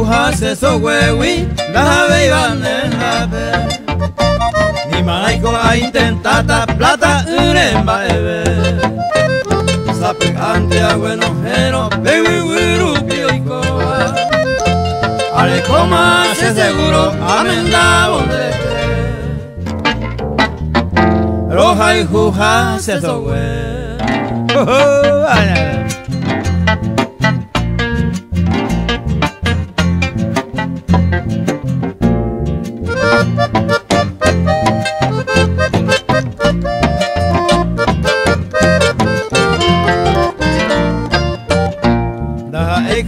juja se so wewi la iban en la be ni maiko a intentata plata uremba ebe sape ante a bueno pero baby wiru pioiko ale coma se seguro amenda bonde roja y juja se so we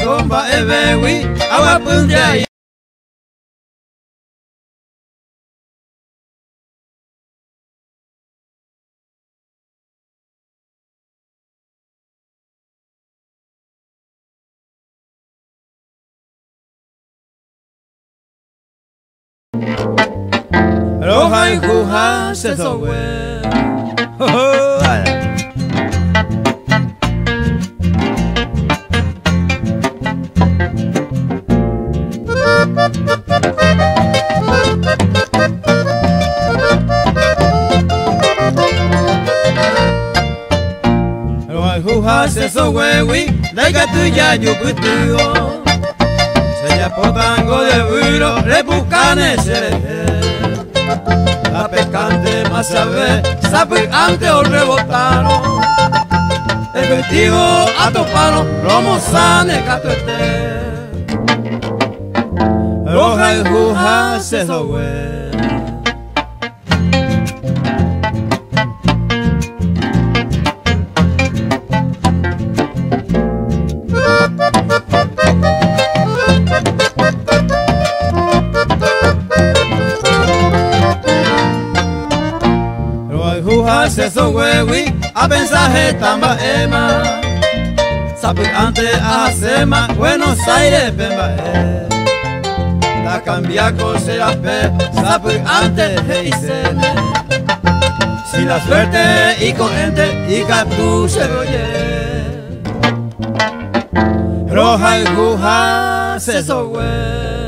Comba ebewi awa punja roja y juja se so we juja se so wewi daika tuya yuputuo se ya potango de buiro repuscane serete la pescante más sabe sabe antes o rebotaron efectivo a topano romo sane catuete roja y juja se so we se so wewi a mensaje tamba ema sabe antes a sema Buenos Aires pemba la cambia cosa la pe sabe antes heisene si la suerte y corriente y captu se oye roja y juja se so we